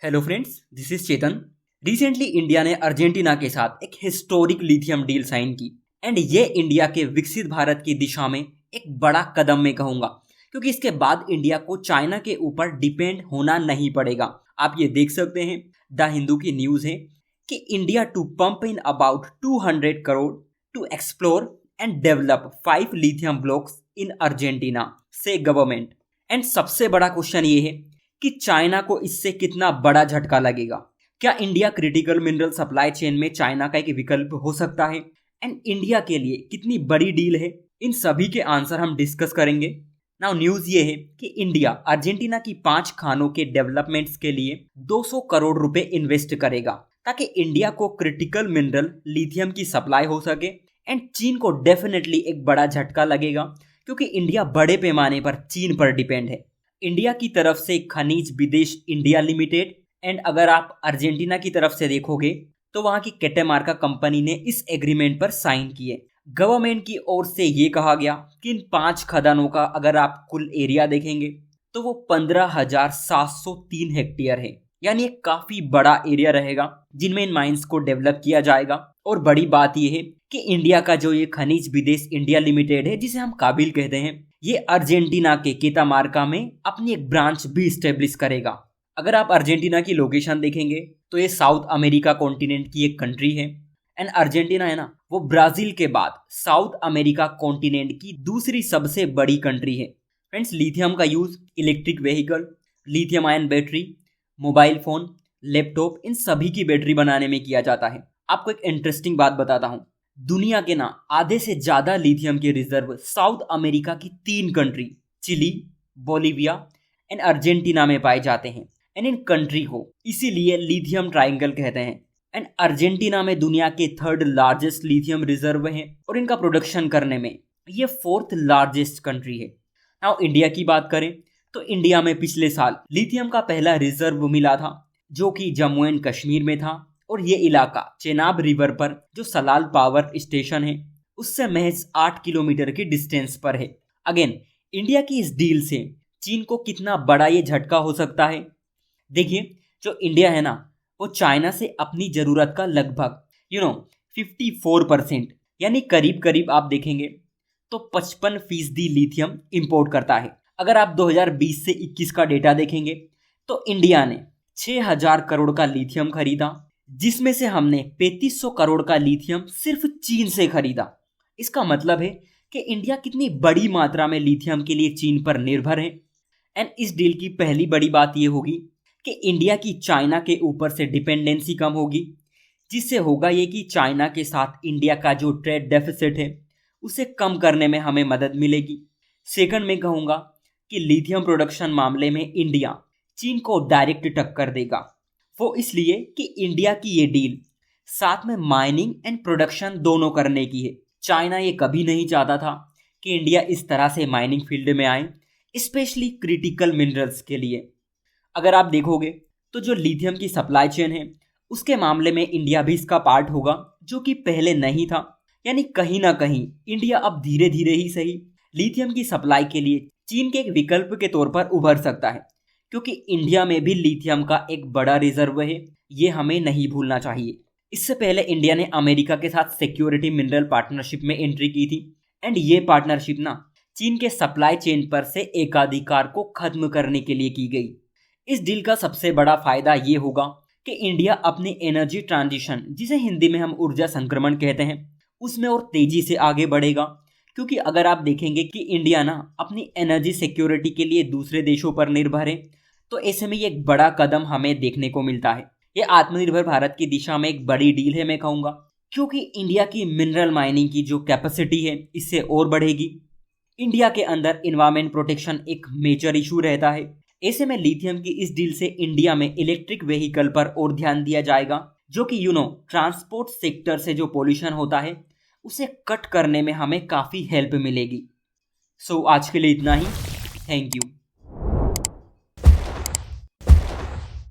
Hello friends, this is Chetan. Recently India ने Argentina के साथ एक हिस्टोरिक लिथियम डील साइन की एंड ये इंडिया के विकसित भारत की दिशा में एक बड़ा कदम मैं कहूंगा, क्योंकि इसके बाद इंडिया को चाइना के ऊपर डिपेंड होना नहीं पड़ेगा। आप ये देख सकते हैं, द हिंदू की न्यूज है कि India to pump in about 200 crore to explore and develop 5 lithium blocks in Argentina says government. And सबसे बड़ा क्वेश्चन ये है कि चाइना को इससे कितना बड़ा झटका लगेगा। क्या India critical mineral supply chain में चाइना का एक विकल्प हो सकता है एंड इंडिया के लिए कितनी बड़ी डील है? इन सभी के आंसर हम डिस्कस करेंगे। नाउ न्यूज ये है कि इंडिया अर्जेंटीना की 5 खानों के डेवलपमेंट्स के लिए 200 करोड़ रुपए इन्वेस्ट करेगा ताकि इंडिया को क्रिटिकल मिनरल लिथियम की सप्लाई हो सके। एंड चीन को डेफिनेटली एक बड़ा झटका लगेगा, क्योंकि इंडिया बड़े पैमाने पर चीन पर डिपेंड है। इंडिया की तरफ से खनिज विदेश इंडिया लिमिटेड एंड अगर आप अर्जेंटीना की तरफ से देखोगे तो वहां की कैटामार्का कंपनी ने इस एग्रीमेंट पर साइन किए। गवर्नमेंट की ओर से ये कहा गया कि इन 5 खदानों का अगर आप कुल एरिया देखेंगे तो वो 15,703 हेक्टेयर है, यानी एक काफी बड़ा एरिया रहेगा जिनमें इन माइंस को डेवलप किया जाएगा। और बड़ी बात यह है कि इंडिया का जो ये खनिज विदेश इंडिया लिमिटेड है, जिसे हम काबिल कहते हैं, ये अर्जेंटीना के कैटामार्का में अपनी एक ब्रांच भी स्टेब्लिश करेगा। अगर आप अर्जेंटीना की लोकेशन देखेंगे तो ये साउथ अमेरिका कॉन्टिनेंट की एक कंट्री है। एंड अर्जेंटीना है ना, वो ब्राजील के बाद साउथ अमेरिका कॉन्टिनेंट की दूसरी सबसे बड़ी कंट्री है। फ्रेंड्स, लिथियम का use electric vehicle, lithium ion battery, mobile phone, laptop, इन सभी की बैटरी बनाने में किया जाता है। आपको एक इंटरेस्टिंग बात बताता हूँ, दुनिया के ना आधे से ज्यादा लिथियम के रिजर्व साउथ अमेरिका की 3 country chilli, Bolivia and Argentina में पाए जाते हैं। एंड इन कंट्री को इसीलिए लिथियम ट्रायंगल कहते हैं। एंड अर्जेंटीना में दुनिया के 3rd लार्जेस्ट लिथियम रिजर्व है और इनका प्रोडक्शन करने में ये 4th लार्जेस्ट कंट्री है। नाउ इंडिया की बात करें तो इंडिया में पिछले साल लिथियम का पहला रिजर्व मिला था, जो कि जम्मू एंड कश्मीर में था। और ये इलाका चेनाब रिवर पर जो सलाल पावर स्टेशन है उससे महज 8 किलोमीटर की डिस्टेंस पर है। अगेन, इंडिया की इस डील से चीन को कितना बड़ा ये झटका हो सकता है? देखिए, जो इंडिया है ना, वो चाइना से अपनी जरूरत का लगभग 54% यानी करीब करीब आप देखेंगे तो 55% लिथियम इंपोर्ट करता है। अगर आप 2020 से 21 का डेटा देखेंगे तो इंडिया ने 6,000 करोड़ का लिथियम खरीदा, जिसमें से हमने 3500 करोड़ का लिथियम सिर्फ चीन से खरीदा। इसका मतलब है कि इंडिया कितनी बड़ी मात्रा में लिथियम के लिए चीन पर निर्भर है। एंड इस डील की पहली बड़ी बात यह होगी कि इंडिया की चाइना के ऊपर से डिपेंडेंसी कम होगी, जिससे होगा ये कि चाइना के साथ इंडिया का जो ट्रेड डेफिसिट है उसे कम करने में हमें मदद मिलेगी। सेकंड, मैं कहूँगा कि लिथियम प्रोडक्शन मामले में इंडिया चीन को डायरेक्ट टक्कर देगा। वो इसलिए कि इंडिया की ये डील साथ में माइनिंग एंड प्रोडक्शन दोनों करने की है। चाइना ये कभी नहीं चाहता था कि इंडिया इस तरह से माइनिंग फील्ड में आए, स्पेशली क्रिटिकल मिनरल्स के लिए। अगर आप देखोगे तो जो लिथियम की सप्लाई चेन है उसके मामले में इंडिया भी इसका पार्ट होगा, जो कि पहले नहीं था। यानी कहीं ना कहीं इंडिया अब धीरे धीरे ही सही लिथियम की सप्लाई के लिए चीन के एक विकल्प के तौर पर उभर सकता है, क्योंकि इंडिया में भी लिथियम का एक बड़ा रिजर्व है, ये हमें नहीं भूलना चाहिए। इससे पहले इंडिया ने अमेरिका के साथ सिक्योरिटी मिनरल पार्टनरशिप में एंट्री की थी। एंड ये पार्टनरशिप ना चीन के सप्लाई चेन पर से एकाधिकार को खत्म करने के लिए की गई। इस डील का सबसे बड़ा फायदा ये होगा कि इंडिया अपनी एनर्जी ट्रांजिशन, जिसे हिंदी में हम ऊर्जा संक्रमण कहते हैं, उसमें और तेजी से आगे बढ़ेगा। क्योंकि अगर आप देखेंगे कि इंडिया ना अपनी एनर्जी सिक्योरिटी के लिए दूसरे देशों पर निर्भर है, तो ऐसे में ये एक बड़ा कदम हमें देखने को मिलता है। ये आत्मनिर्भर भारत की दिशा में एक बड़ी डील है, मैं कहूँगा, क्योंकि इंडिया की मिनरल माइनिंग की जो कैपेसिटी है इससे और बढ़ेगी। इंडिया के अंदर एनवायरमेंट प्रोटेक्शन एक मेजर इशू रहता है। ऐसे में लिथियम की इस डील से इंडिया में इलेक्ट्रिक व्हीकल पर और ध्यान दिया जाएगा, जो कि ट्रांसपोर्ट सेक्टर से जो पोल्यूशन होता है उसे कट करने में हमें काफ़ी हेल्प मिलेगी। सो आज के लिए इतना ही। Thank you.